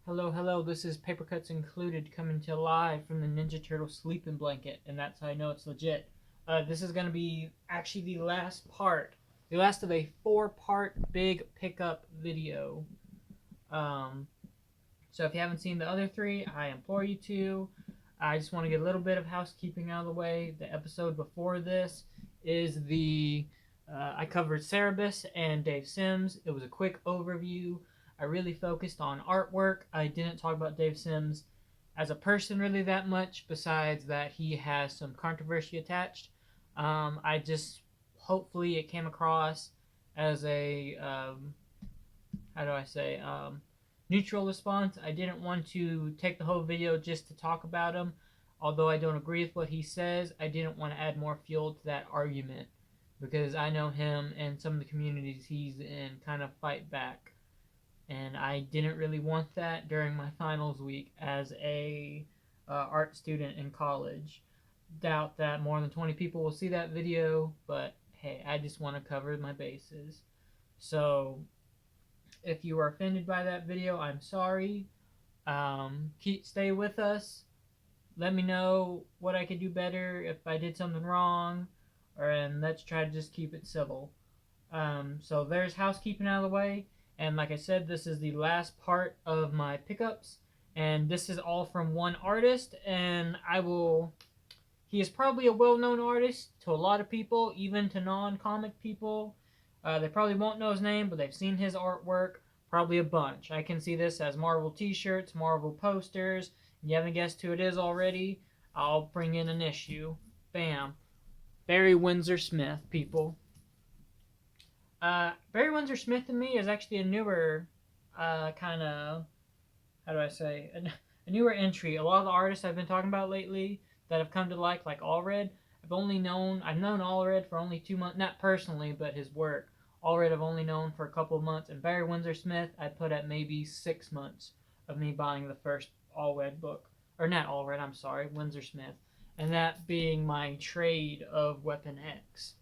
Hello, hello, this is Paper Cuts Included coming to you live from the Ninja Turtle sleeping blanket, and that's how I know it's legit. This is going to be actually the last of a four-part big pickup video. Um, so if you haven't seen the other three, I implore you to. I just want to get a little bit of housekeeping out of the way. The episode before this is I covered Cerebus and Dave Sims. It was a quick overview. I really focused on artwork. I didn't talk about Dave Sims as a person really that much, besides that he has some controversy attached. I just hopefully it came across as a how do I say neutral response. I didn't want to take the whole video just to talk about him. Although I don't agree with what he says, I didn't want to add more fuel to that argument because I know him and some of the communities he's in kind of fight back. And I didn't really want that during my finals week as a art student in college. Doubt that more than 20 people will see that video, but hey, I just want to cover my bases. So if you are offended by that video, I'm sorry. Stay with us. Let me know what I could do better if I did something wrong, and let's try to just keep it civil. So there's housekeeping out of the way, and like I said, this is the last part of my pickups, and this is all from one artist, and he is probably a well-known artist to a lot of people, even to non-comic people. They probably won't know his name, but they've seen his artwork, probably a bunch. I can see this as Marvel t-shirts, Marvel posters. You haven't guessed who it is already? I'll bring in an issue. Bam. Barry Windsor Smith, people. Barry Windsor Smith to me is actually a newer kind of, how do I say, a newer entry. A lot of the artists I've been talking about lately that have come to like Allred, I've known Allred for only 2 months, not personally, but his work. Allred I've only known for a couple of months, and Barry Windsor Smith I put at maybe 6 months of me buying the first Allred book, or not Allred, I'm sorry, Windsor Smith, and that being my trade of Weapon X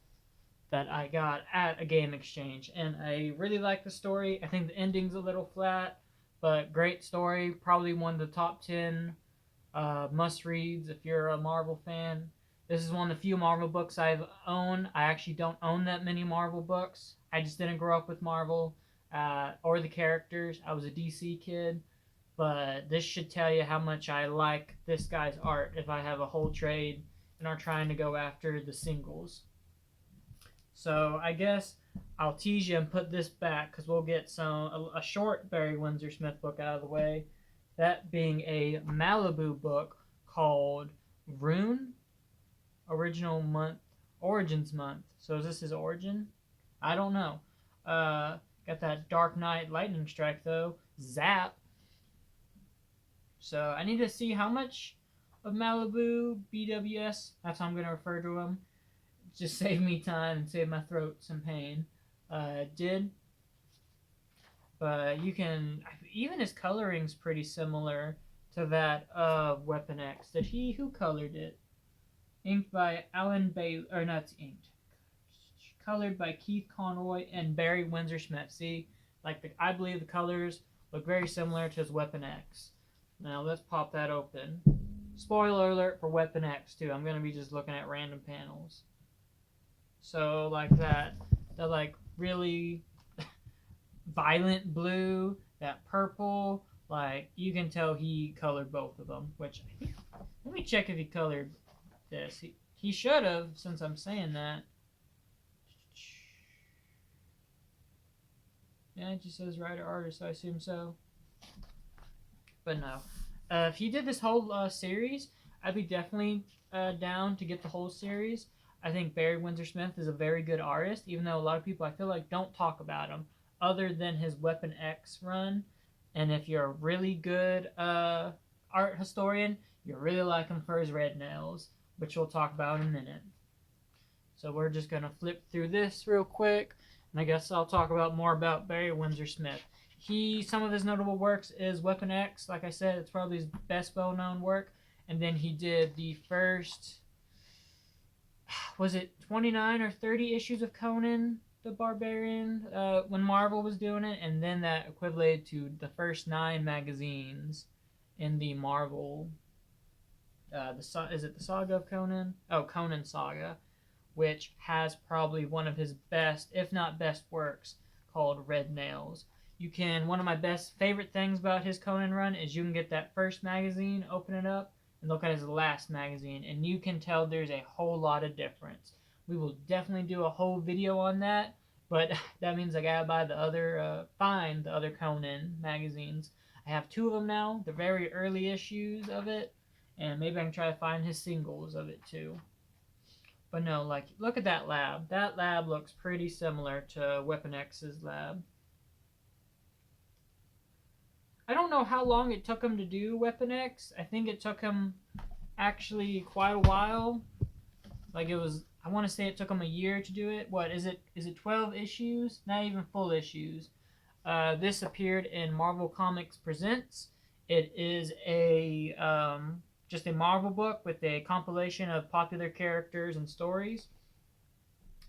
that I got at a game exchange. And I really like the story. I think the ending's a little flat, but great story. Probably one of the top 10 must reads if you're a Marvel fan. This is one of the few Marvel books I've owned. I actually don't own that many Marvel books. I just didn't grow up with Marvel or the characters. I was a DC kid. But this should tell you how much I like this guy's art if I have a whole trade and are trying to go after the singles. So I guess I'll tease you and put this back because we'll get a short Barry Windsor Smith book out of the way. That being a Malibu book called Rune, Origins Month. So is this his origin? I don't know. Got that Dark Knight Lightning Strike though. Zap. So I need to see how much of Malibu BWS. That's how I'm gonna refer to him. Just save me time and save my throat some pain. Did, but you can even his coloring's pretty similar to that of Weapon X. Who colored it? Inked by Alan Bailey, or not inked. Colored by Keith Conroy and Barry Windsor Smith. See, I believe the colors look very similar to his Weapon X. Now let's pop that open. Spoiler alert for Weapon X too. I'm gonna be just looking at random panels. So like that really violent blue, that purple, you can tell he colored both of them. Which let me check if he colored this. He should have, since I'm saying that. Yeah, it just says writer artist, so I assume so. But no. If he did this whole series, I'd be definitely down to get the whole series. I think Barry Windsor Smith is a very good artist, even though a lot of people I feel like don't talk about him other than his Weapon X run. And if you're a really good art historian, you'll really like him for his red nails, which we'll talk about in a minute. So we're just going to flip through this real quick, and I guess I'll talk more about Barry Windsor Smith. Some of his notable works is Weapon X. Like I said, it's probably his best well-known work. And then he did the first, was it 29 or 30 issues of Conan? the Barbarian when Marvel was doing it, and then that equated to the first 9 magazines in the Marvel. Is it the Saga of Conan? Oh, Conan Saga, which has probably one of his best, if not best, works called Red Nails. You can. One of my best favorite things about his Conan run is you can get that first magazine, open it up, and look at his last magazine, and you can tell there's a whole lot of difference. We will definitely do a whole video on that, but that means I gotta buy the other, find the other Conan magazines. I have 2 of them now. The very early issues of it, and maybe I can try to find his singles of it too. But no, like, look at that lab. That lab looks pretty similar to Weapon X's lab. I don't know how long it took him to do Weapon X. I think it took him actually quite a while. Like, it was, I want to say it took him a year to do it. What is it? Is it 12 issues? Not even full issues. This appeared in Marvel Comics Presents. It is a just a Marvel book with a compilation of popular characters and stories.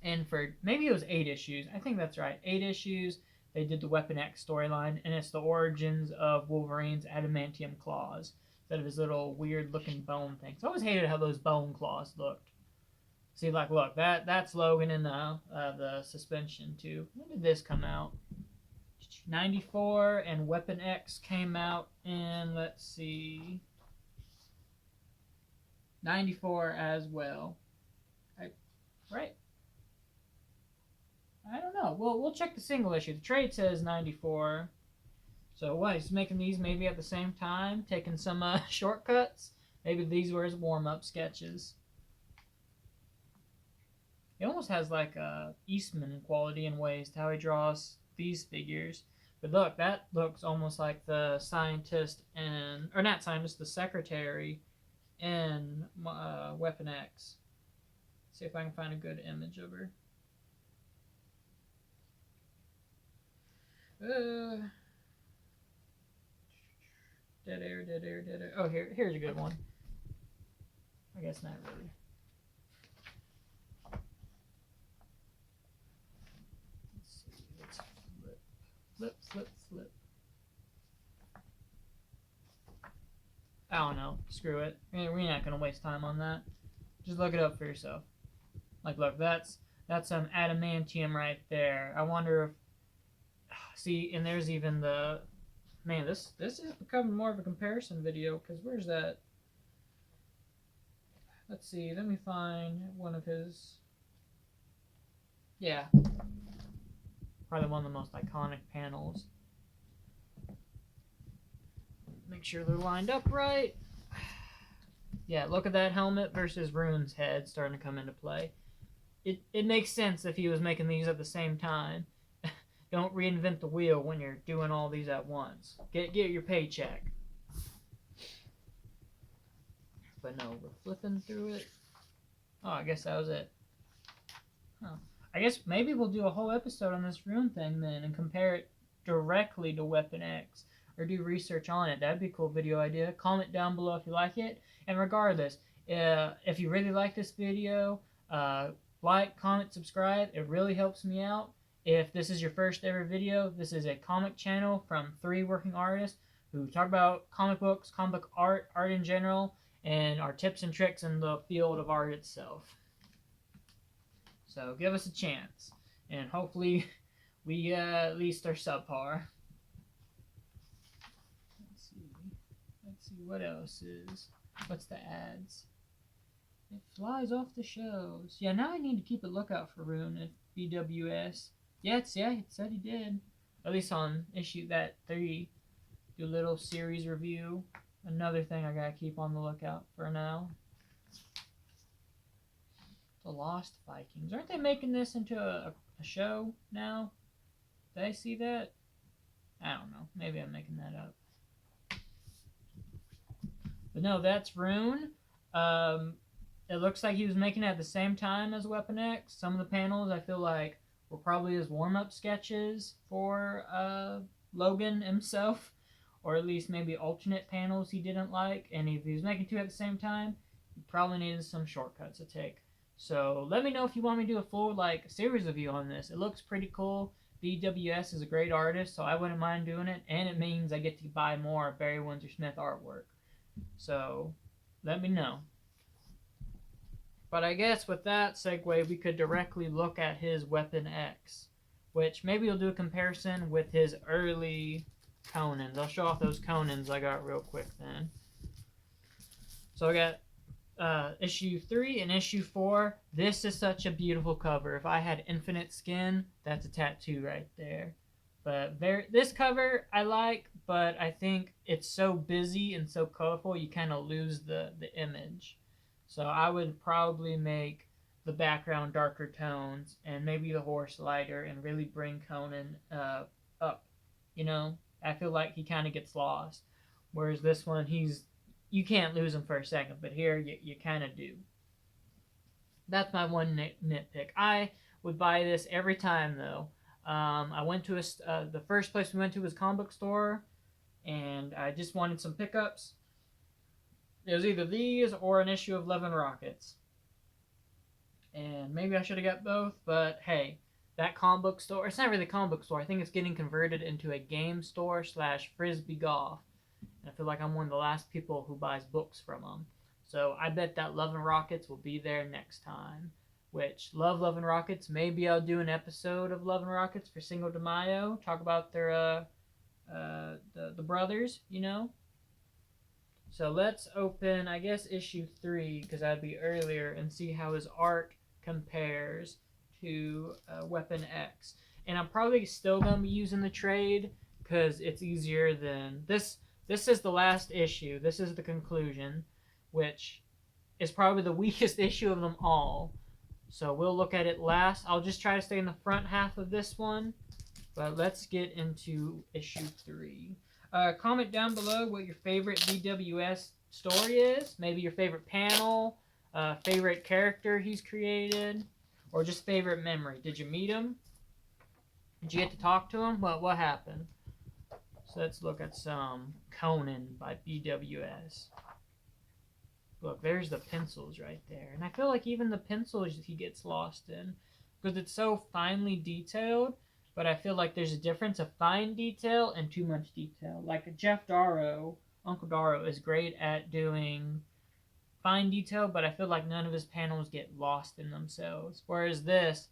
And for maybe it was 8 issues. I think that's right. 8 issues. They did the Weapon X storyline, and it's the origins of Wolverine's adamantium claws instead of his little weird looking bone things. I always hated how those bone claws looked. See, like, look, that's Logan in the suspension too. When did this come out? 94, and Weapon X came out in, let's see, 94 as well. Right? I don't know. We'll check the single issue. The trade says 94. So what? He's making these maybe at the same time, taking some shortcuts. Maybe these were his warm-up sketches. He almost has like a Eastman quality in ways to how he draws these figures. But look, that looks almost like the scientist in, or not scientist, the secretary in Weapon X. See if I can find a good image of her. Dead air, dead air, dead air. Oh, here's a good one. I guess not really. Let's see. Let's flip. I don't know. Screw it. We're not gonna waste time on that. Just look it up for yourself. Like, look, that's some adamantium right there. I wonder if. See, and there's even the. Man, this is becoming more of a comparison video, because where's that? Let's see, let me find one of his. Yeah. Probably one of the most iconic panels. Make sure they're lined up right. Yeah, look at that helmet versus Rune's head starting to come into play. It makes sense if he was making these at the same time. Don't reinvent the wheel when you're doing all these at once. Get your paycheck. But no, we're flipping through it. Oh, I guess that was it. Huh. I guess maybe we'll do a whole episode on this Rune thing then and compare it directly to Weapon X. Or do research on it. That'd be a cool video idea. Comment down below if you like it. And regardless, if you really like this video, like, comment, subscribe. It really helps me out. If this is your first ever video, this is a comic channel from 3 working artists who talk about comic books, comic book art, art in general, and our tips and tricks in the field of art itself. So give us a chance, and hopefully we at least are subpar. Let's see what else is. What's the ads? It flies off the shelves. Yeah, now I need to keep a lookout for Rune at BWS. Yeah, it said he did. At least on issue that 3. Do a little series review. Another thing I gotta keep on the lookout for now. The Lost Vikings. Aren't they making this into a show now? Did I see that? I don't know. Maybe I'm making that up. But no, that's Rune. It looks like he was making it at the same time as Weapon X. Some of the panels I feel like were probably his warm-up sketches for Logan himself, or at least maybe alternate panels he didn't like. And if he was making 2 at the same time, he probably needed some shortcuts to take. So let me know if you want me to do a full like series review on this. It looks pretty cool. BWS is a great artist, so I wouldn't mind doing it, and it means I get to buy more Barry Windsor Smith artwork. So let me know. But I guess with that segue, we could directly look at his Weapon X, which maybe we'll do a comparison with his early Conans. I'll show off those Conans I got real quick then. So I got issue 3 and issue 4. This is such a beautiful cover. If I had infinite skin, that's a tattoo right there. But this cover I like, but I think it's so busy and so colorful you kind of lose the image. So I would probably make the background darker tones and maybe the horse lighter and really bring Conan up. You know, I feel like he kind of gets lost. Whereas this one, you can't lose him for a second, but here you kind of do. That's my one nitpick. I would buy this every time though. I went to the first place we went to was a comic book store, and I just wanted some pickups. It was either these or an issue of Love and Rockets. And maybe I should have got both, but hey, that comic book store, it's not really a comic book store. I think it's getting converted into a game store / frisbee golf. And I feel like I'm one of the last people who buys books from them. So I bet that Love and Rockets will be there next time. Which, Love and Rockets. Maybe I'll do an episode of Love and Rockets for Cinco de Mayo. Talk about their the brothers, you know. So let's open, I guess, issue 3, because that'd be earlier, and see how his art compares to Weapon X. And I'm probably still going to be using the trade, because it's easier than... This is the last issue. This is the conclusion, which is probably the weakest issue of them all. So we'll look at it last. I'll just try to stay in the front half of this one, but let's get into issue 3. Comment down below what your favorite BWS story is. Maybe your favorite panel, favorite character he's created, or just favorite memory. Did you meet him? Did you get to talk to him? What happened? So let's look at some Conan by BWS. Look, there's the pencils right there. And I feel like even the pencils he gets lost in, because it's so finely detailed. But I feel like there's a difference of fine detail and too much detail. Like Jeff Darrow, Uncle Darrow, is great at doing fine detail, but I feel like none of his panels get lost in themselves. Whereas this,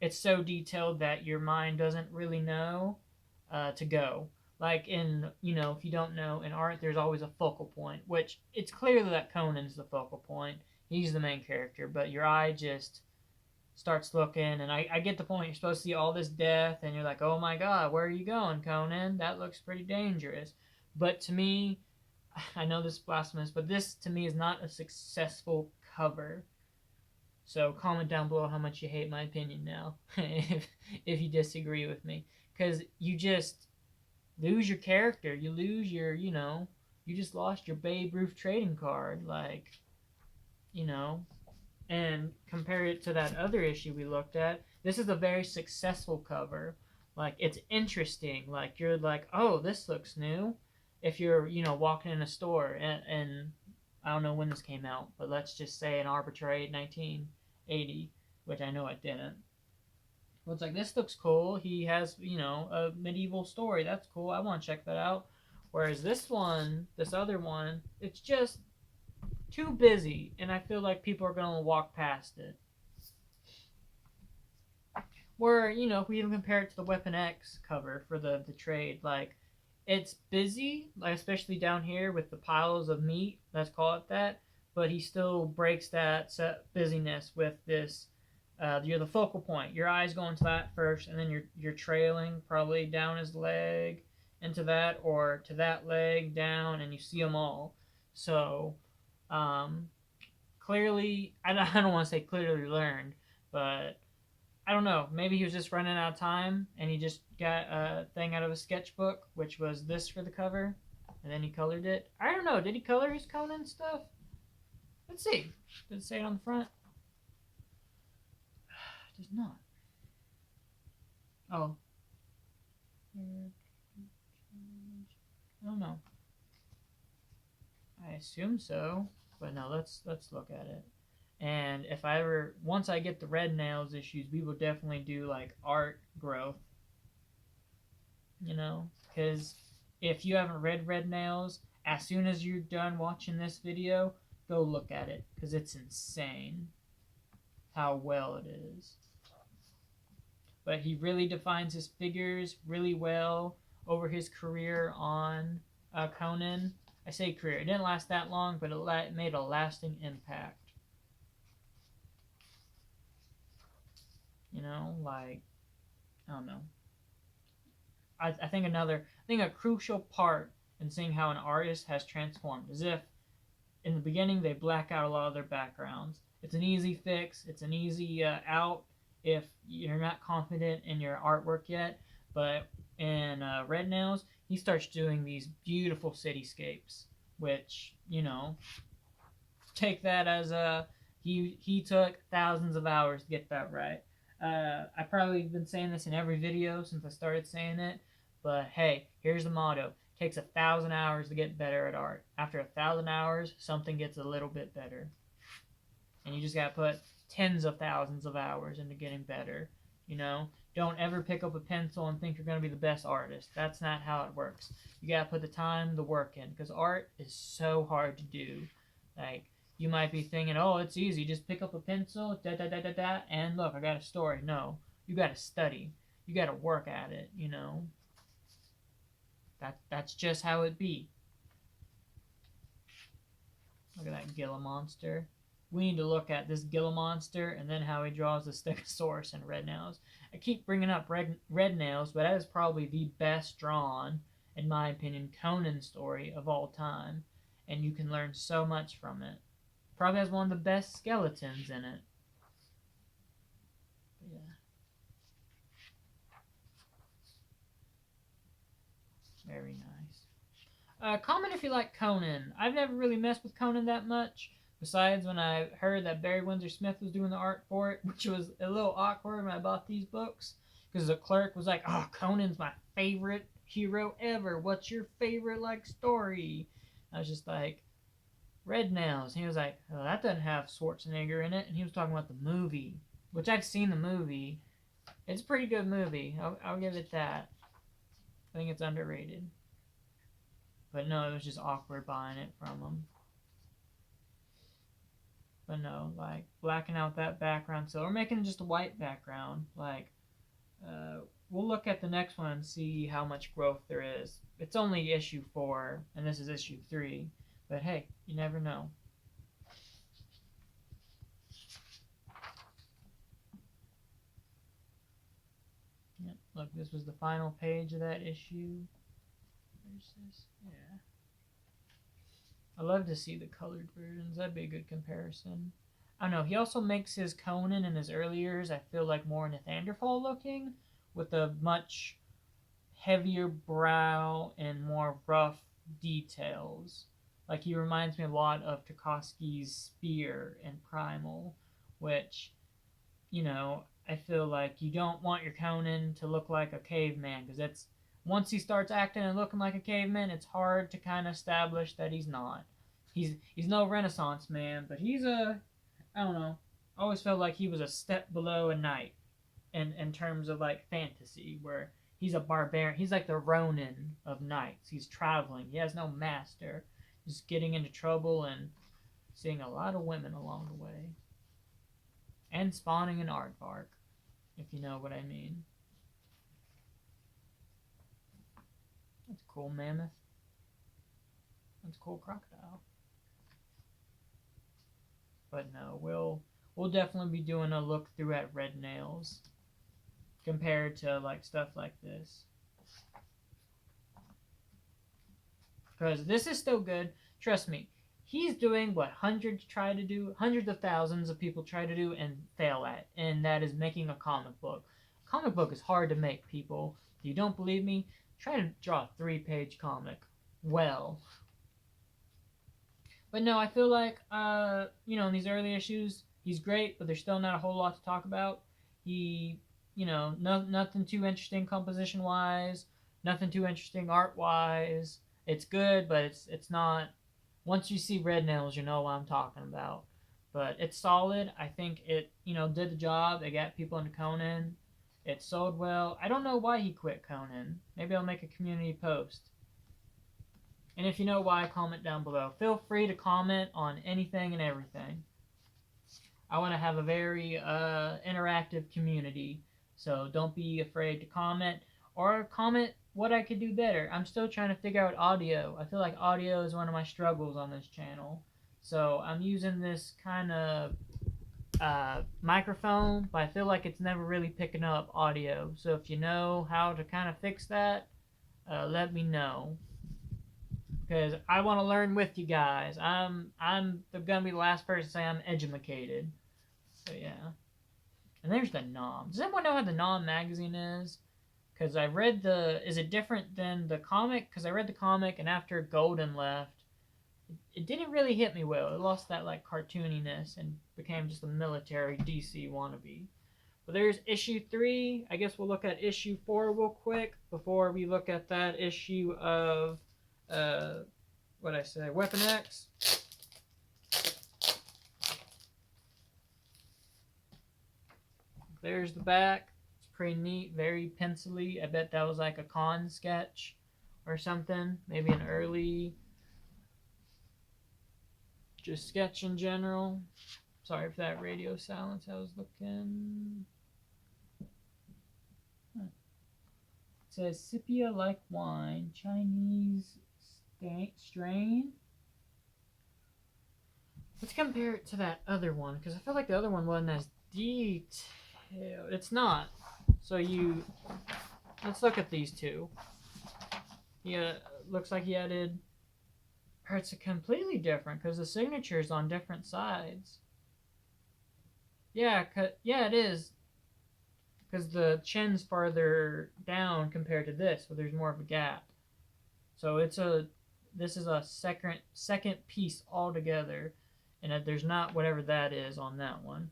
it's so detailed that your mind doesn't really know to go. Like in, if you don't know, in art there's always a focal point, which it's clear that Conan's the focal point. He's the main character, but your eye just starts looking, and I get the point. You're supposed to see all this death, and you're like, oh my god, where are you going, Conan? That looks pretty dangerous. But to me, I know this is blasphemous, but this to me is not a successful cover. So comment down below how much you hate my opinion now, if you disagree with me. Because you just lose your character. You lose your, you just lost your Babe Ruth trading card. Like, and compare it to that other issue we looked at, this is a very successful cover. Like, it's interesting. Like, you're like, oh, this looks new. If you're, walking in a store, and I don't know when this came out, but let's just say an arbitrary 1980, which I know it didn't. Well, it's like, this looks cool. He has, a medieval story. That's cool. I want to check that out. Whereas this other one, it's just too busy, and I feel like people are going to walk past it. Where, if we even compare it to the Weapon X cover for the trade, like, it's busy, like especially down here with the piles of meat, let's call it that, but he still breaks that busyness with this, you're the focal point. Your eye's going to that first, and then you're trailing probably down his leg into that, or to that leg down, and you see them all. So, clearly, I don't want to say clearly learned, but I don't know. Maybe he was just running out of time, and he just got a thing out of a sketchbook, which was this for the cover, and then he colored it. I don't know. Did he color his Conan stuff? Let's see. Does it say it on the front? It does not. Oh. I don't know. I assume so. But no, let's look at it. And if I ever, once I get the Red Nails issues, we will definitely do like art growth, you know? Because if you haven't read Red Nails, as soon as you're done watching this video, go look at it. Because it's insane how well it is. But he really defines his figures really well over his career on Conan. I say career, it didn't last that long, but it made a lasting impact. You know, like, I don't know. I think a crucial part in seeing how an artist has transformed is if in the beginning they black out a lot of their backgrounds. It's an easy fix. It's an easy out if you're not confident in your artwork yet. But in Red Nails, he starts doing these beautiful cityscapes, which, you know, take that as a he took thousands of hours to get that right. I've probably been saying this in every video since I started saying it, but hey, here's the motto: it takes 1,000 hours to get better at art. After 1,000 hours, something gets a little bit better, and you just gotta put tens of thousands of hours into getting better. You know, don't ever pick up a pencil and think you're gonna be the best artist. That's not how it works. You gotta put the time, the work in, because art is so hard to do. Like, you might be thinking, oh, it's easy, just pick up a pencil, and look, I got a story. No, you got to study. You got to work at it, you know. That's just how it be. Look at that Gila monster. We need to look at this Gila monster and then how he draws the Stegosaurus and Red Nails. I keep bringing up Red Nails, but that is probably the best drawn, in my opinion, Conan story of all time. And you can learn so much from it. Probably has one of the best skeletons in it. Yeah. Very nice. Comment if you like Conan. I've never really messed with Conan that much. Besides when I heard that Barry Windsor Smith was doing the art for it, which was a little awkward when I bought these books. Because the clerk was like, oh, Conan's my favorite hero ever. What's your favorite, like, story? I was just like, Red Nails. And he was like, oh, that doesn't have Schwarzenegger in it. And he was talking about the movie, which I've seen the movie. It's a pretty good movie. I'll give it that. I think it's underrated. But no, it was just awkward buying it from him. But no, like, blacking out that background. So we're making just a white background. Like, we'll look at the next one and see how much growth there is. It's only issue 4, and this is issue 3. But hey, you never know. Yep, look, this was the final page of that issue. Where's this? Yeah. I love to see the colored versions. That'd be a good comparison. I don't know. He also makes his Conan in his early years, I feel like, more Neanderthal looking, with a much heavier brow and more rough details. Like, he reminds me a lot of Tarkovsky's Spear and Primal, which, you know, I feel like you don't want your Conan to look like a caveman, because that's, once he starts acting and looking like a caveman, it's hard to kind of establish that he's not. He's no Renaissance man, but he's a, I don't know, I always felt like he was a step below a knight in terms of, like, fantasy, where he's a barbarian. He's like the Ronin of knights. He's traveling. He has no master. Just getting into trouble and seeing a lot of women along the way. And spawning an aardvark, if you know what I mean. That's a cool mammoth. That's a cool crocodile. But no, we'll definitely be doing a look through at Red Nails compared to, like, stuff like this. Because this is still good. Trust me. He's doing what hundreds of thousands of people try to do and fail at. And that is making a comic book. A comic book is hard to make, people. If you don't believe me, try to draw a 3-page comic. Well. But no, I feel like, you know, in these early issues, he's great, but there's still not a whole lot to talk about. He, you know, nothing too interesting composition-wise. Nothing too interesting art-wise. It's good, but it's not. Once you see Red Nails, you know what I'm talking about. but it's solid. I think it, did the job. It got people into Conan. It sold well. I don't know why he quit Conan. Maybe I'll make a community post. And if you know why, comment down below. Feel free to comment on anything and everything. I want to have a very interactive community, so don't be afraid to comment, or comment what I could do better. I'm still trying to figure out audio. I feel like audio is one of my struggles on this channel. So I'm using this kind of microphone, but I feel like it's never really picking up audio. So if you know how to kind of fix that, let me know. Because I want to learn with you guys. I'm gonna be the last person to say I'm educated. So yeah. And there's the Nom. Does anyone know how the Nom magazine is? Because I read the... Is it different than the comic? Because I read the comic, and after Golden left, it didn't really hit me well. It lost that like cartooniness and became just a military DC wannabe. But there's issue 3. I guess we'll look at issue 4 real quick before we look at that issue of what'd I say? Weapon X. There's the back. It's pretty neat, very pencily. I bet that was like a con sketch or something. Maybe an early just sketch in general. Sorry for that radio silence. I was looking. It says sepia like wine, Chinese strain. Let's compare it to that other one, because I feel like the other one wasn't as detailed. It's not. So let's look at these two. Yeah, looks like he added. It's completely different because the signature's on different sides. Yeah, it is. Because the chin's farther down compared to this, so there's more of a gap. So this is a second piece altogether, and there's not whatever that is on that one.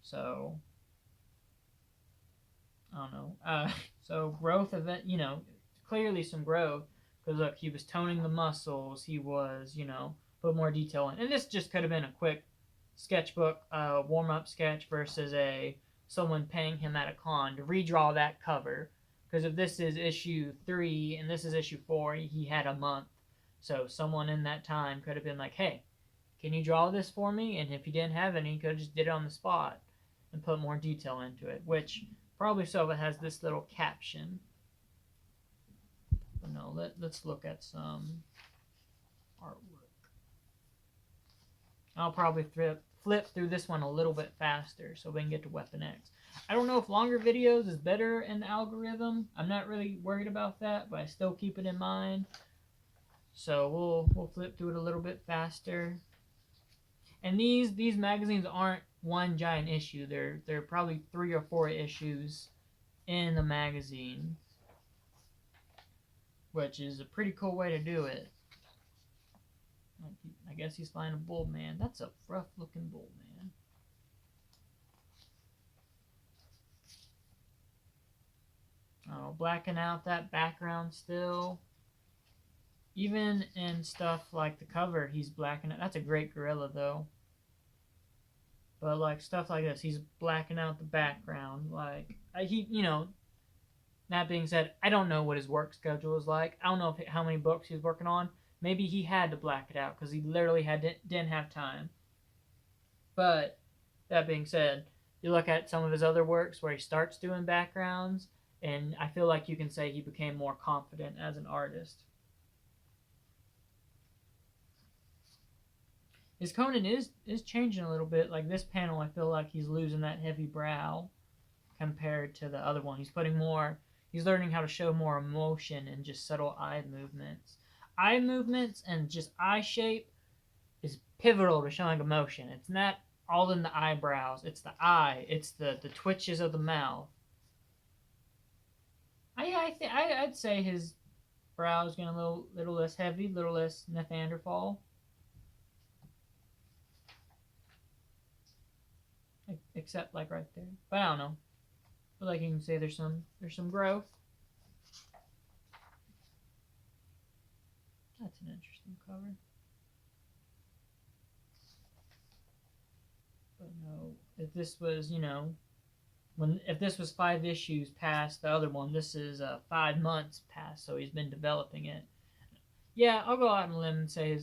So I don't know. So growth event, clearly some growth. Because look, he was toning the muscles. He was, put more detail in. And this just could have been a quick sketchbook warm-up sketch versus someone paying him at a con to redraw that cover. Because if this is issue 3 and this is issue 4, he had a month. So someone in that time could have been like, hey, can you draw this for me? And if he didn't have any, he could have just did it on the spot and put more detail into it. Which probably so it has this little caption. But no, let's look at some artwork. I'll probably flip through this one a little bit faster so we can get to Weapon X. I don't know if longer videos is better in the algorithm. I'm not really worried about that, but I still keep it in mind. So we'll flip through it a little bit faster. And these magazines aren't one giant issue. They're probably 3 or 4 issues in the magazine, which is a pretty cool way to do it. I guess he's flying a bull man. That's a rough looking bull man. Oh, blacking out that background still. Even in stuff like the cover, he's blacking out. That's a great gorilla though. But like stuff like this, he's blacking out the background. Like that being said, I don't know what his work schedule is like. I don't know how many books he's working on. Maybe he had to black it out because he literally didn't have time. But that being said, you look at some of his other works where he starts doing backgrounds, and I feel like you can say he became more confident as an artist. His Conan is changing a little bit. Like this panel, I feel like he's losing that heavy brow compared to the other one. He's learning how to show more emotion and just subtle eye movements. Eye movements and just eye shape is pivotal to showing emotion. It's not all in the eyebrows. It's the eye. It's the twitches of the mouth. I'd say his brow is getting a little less heavy, a little less Neanderthal. Except like right there. But I don't know. But like you can say there's some growth. That's an interesting cover. No, if this was, if this was 5 issues past the other one, this is 5 months past, so he's been developing it. Yeah, I'll go out on a limb and say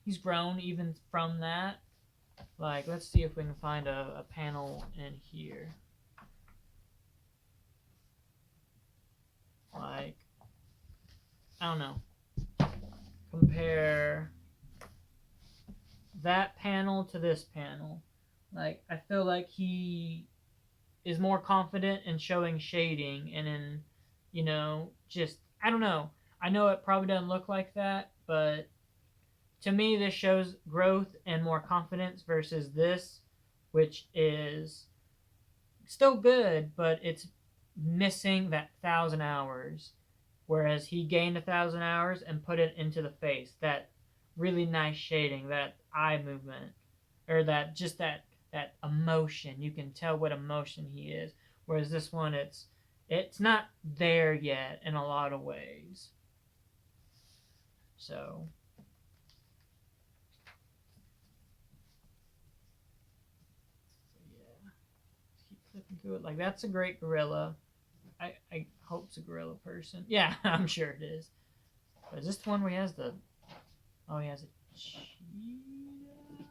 he's grown even from that. Like, let's see if we can find a panel in here. Like, I don't know. Compare that panel to this panel. Like, I feel like he is more confident in showing shading and in, just, I don't know. I know it probably doesn't look like that, but to me, this shows growth and more confidence versus this, which is still good, but it's missing that 1,000 hours. Whereas he gained 1,000 hours and put it into the face. That really nice shading, that eye movement, or that emotion. You can tell what emotion he is. Whereas this one, it's not there yet in a lot of ways. So. Yeah. Keep flipping through it. Like, that's a great gorilla. I hope it's a gorilla person. Yeah, I'm sure it is. But is this the one where he has the... Oh, he has a cheetah?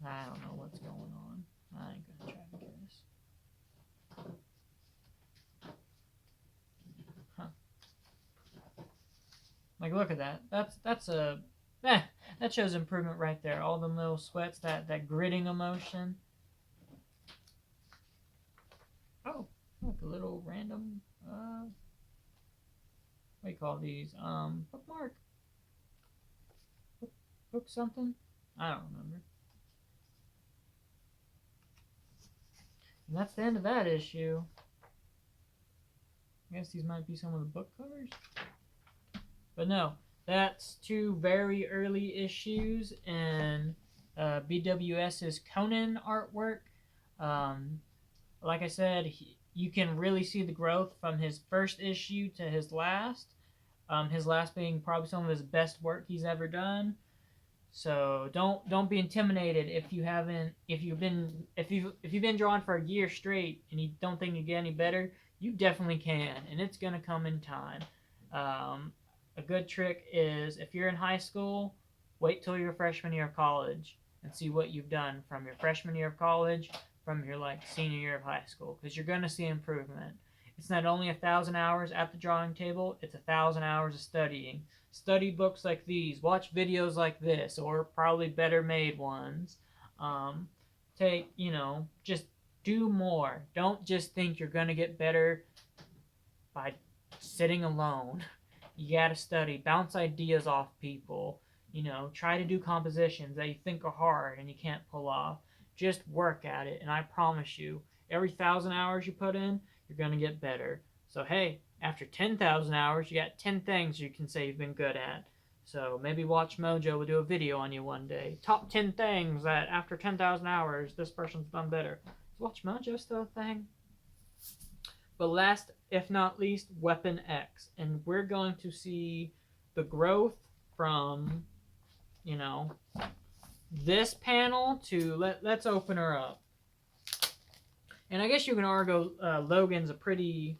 I don't know what's going on. I ain't gonna try to guess. Huh. Like, look at that. That's a... that shows improvement right there. All them little sweats, that gritting emotion. Oh, look, a little random, what do you call these? Bookmark? Book something? I don't remember. And that's the end of that issue. I guess these might be some of the book covers. But no, that's 2 very early issues in BWS's Conan artwork. Like I said, you can really see the growth from his first issue to his last. His last being probably some of his best work he's ever done. So don't be intimidated if you've been drawing for a year straight and you don't think you get any better. You definitely can, and it's gonna come in time. A good trick is if you're in high school, wait till your freshman year of college and see what you've done from your freshman year of college, from your senior year of high school, because you're gonna see improvement. It's not only 1,000 hours at the drawing table; it's 1,000 hours of studying. Study books like these, watch videos like this, or probably better made ones. Just do more. Don't just think you're gonna get better by sitting alone. You gotta study, bounce ideas off people. Try to do compositions that you think are hard and you can't pull off. Just work at it, and I promise you, every 1,000 hours you put in, you're gonna get better. So hey, after 10,000 hours, you got 10 things you can say you've been good at. So maybe Watch Mojo will do a video on you one day. Top 10 things that after 10,000 hours, this person's done better. Is Watch Mojo still a thing? But last, if not least, Weapon X. And we're going to see the growth from, this panel to, let's open her up. And I guess you can argue Logan's a pretty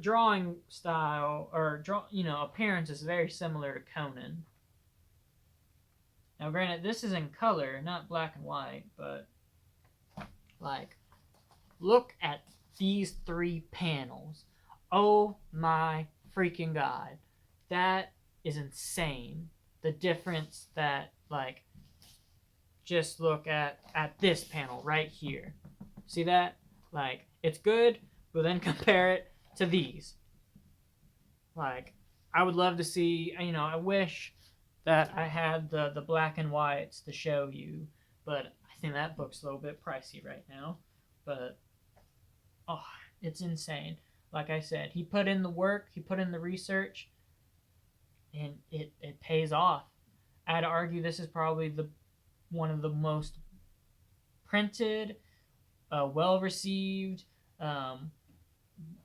drawing style, or appearance is very similar to Conan. Now granted, this is in color, not black and white, but look at these 3 panels. Oh my freaking god. That is insane. The difference that, just look at this panel right here. See that? It's good, but then compare it to these. I would love to see, I wish that I had the black and whites to show you, but I think that book's a little bit pricey right now. But, it's insane. Like I said, he put in the work, he put in the research, and it pays off. I'd argue this is probably one of the most printed, well-received,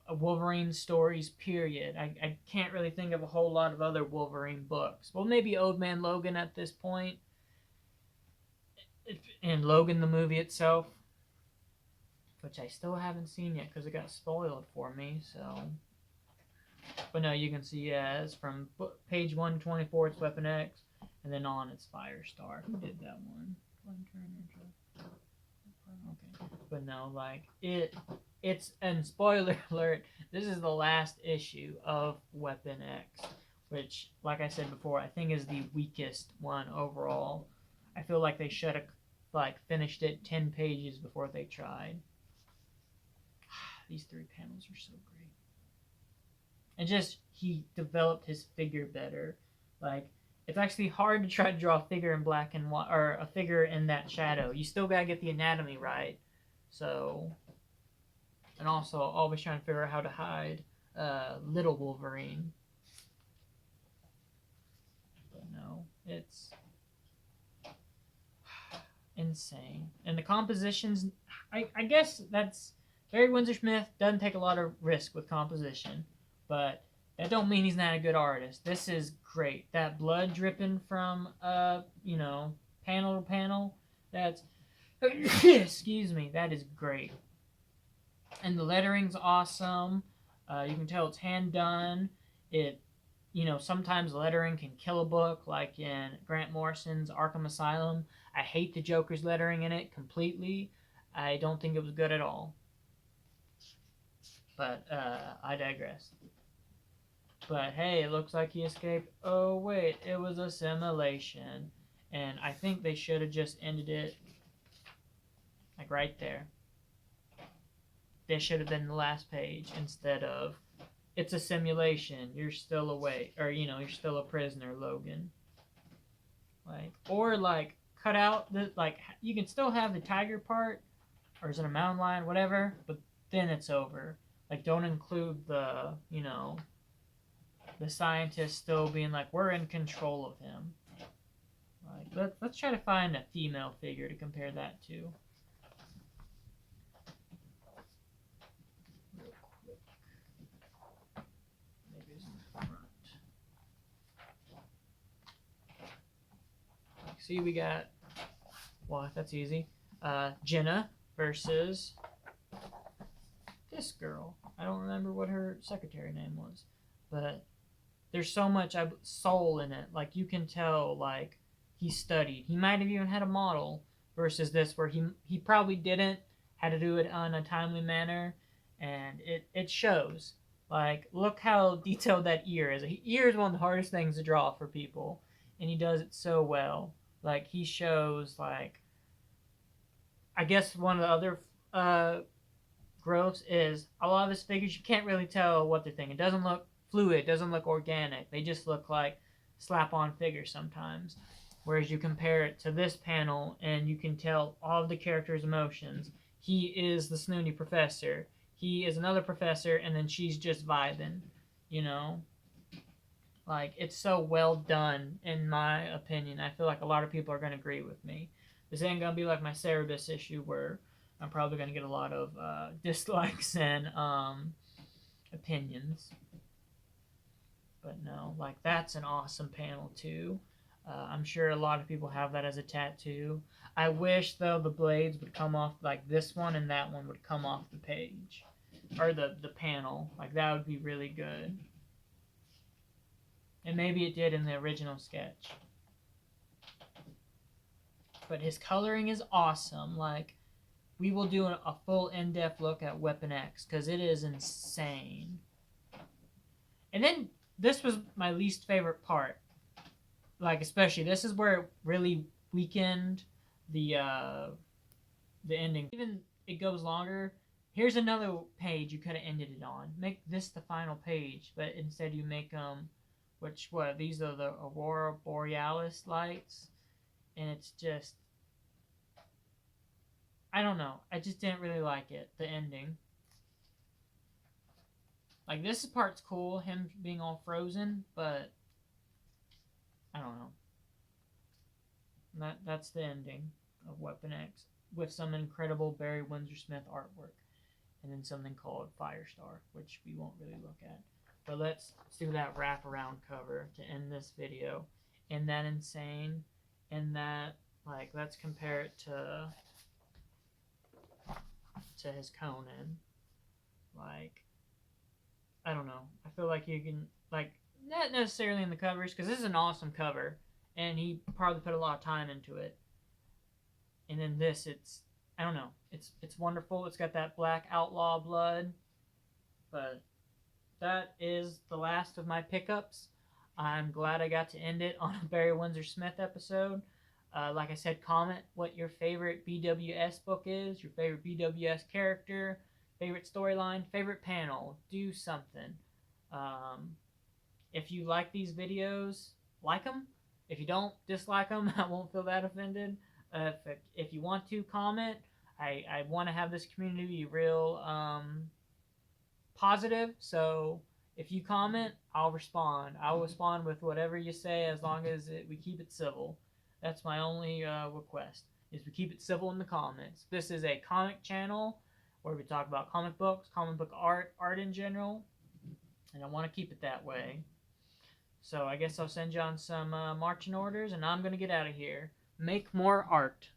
Wolverine stories, period. I can't really think of a whole lot of other Wolverine books. Well, maybe Old Man Logan at this point, and Logan the movie itself, which I still haven't seen yet because it got spoiled for me. So, but no, you can see it's from page 124 it's Weapon X, and then on it's Firestar. Who did that one? Okay, but no, like it's and spoiler alert, this is the last issue of Weapon X, which, like I said before, I think is the weakest one overall. I feel like they should have finished it 10 pages before they tried. These 3 panels are so great. And just he developed his figure better. Like, it's actually hard to try to draw a figure in black and white, or a figure in that shadow. You still gotta get the anatomy right. So, and also always trying to figure out how to hide little Wolverine. But no, it's insane. And the compositions, I guess that's Barry Windsor Smith doesn't take a lot of risk with composition, but that don't mean he's not a good artist. This is great. That blood dripping from panel to panel, that's excuse me, that is great. And the lettering's awesome. You can tell it's hand done. It sometimes lettering can kill a book, like in Grant Morrison's Arkham Asylum. I hate the Joker's lettering in it completely. I don't think it was good at all. But I digress. But hey, it looks like he escaped. Oh wait, it was a simulation. And I think they should have just ended it like right there. This should have been the last page instead of it's a simulation. You're still awake, or you're still a prisoner, Logan. Or cut out the you can still have the tiger part, or is it a mountain lion, whatever, but then it's over. Don't include the the scientist still being we're in control of him. Let's try to find a female figure to compare that to. Real quick. Maybe it's in the front. See, we got, well, that's easy. Jenna versus this girl. I don't remember what her secretary name was, but there's so much soul in it. You can tell, he studied. He might have even had a model, versus this where he probably didn't, had to do it on a timely manner, and it shows. Look how detailed that ear is. Ear is one of the hardest things to draw for people, and he does it so well. He shows, I guess one of the other growths is a lot of his figures, you can't really tell what they're thinking. It doesn't look fluid, it doesn't look organic. They just look like slap-on figures sometimes. Whereas you compare it to this panel, and you can tell all of the characters' emotions. He is the snooty professor. He is another professor, and then she's just vibing, it's so well done, in my opinion. I feel like a lot of people are going to agree with me. This ain't going to be like my Cerebus issue, where I'm probably going to get a lot of dislikes and opinions. But no, that's an awesome panel, too. I'm sure a lot of people have that as a tattoo. I wish, though, the blades would come off, this one and that one would come off the page. Or the panel. That would be really good. And maybe it did in the original sketch. But his coloring is awesome. We will do a full in-depth look at Weapon X, because it is insane. And then, this was my least favorite part. Especially, this is where it really weakened the ending. Even it goes longer. Here's another page you could have ended it on. Make this the final page, but instead you make them, these are the Aurora Borealis lights, and it's just, I don't know. I just didn't really like it, the ending. This part's cool, him being all frozen, but I don't know. That's the ending of Weapon X, with some incredible Barry Windsor Smith artwork. and then something called Firestar, which we won't really look at. But let's do that wraparound cover to end this video. Isn't that insane? And that, like, let's compare it to his Conan. Like, I don't know. I feel like you can, like, not necessarily in the covers, because this is an awesome cover, and he probably put a lot of time into it. And then this, it's, I don't know, it's wonderful. It's got that black outlaw blood, but that is the last of my pickups. I'm glad I got to end it on a Barry Windsor Smith episode. Like I said, comment what your favorite BWS book is, your favorite BWS character, favorite storyline, favorite panel. Do something. If you like these videos, like them. If you don't, dislike them. I won't feel that offended. If you want to comment, I want to have this community be real positive. So if you comment, I'll respond. I'll respond with whatever you say, as long as we keep it civil. That's my only request, is we keep it civil in the comments. This is a comic channel where we talk about comic books, comic book art in general, and I want to keep it that way. So I guess I'll send you on some marching orders, and I'm going to get out of here. Make more art.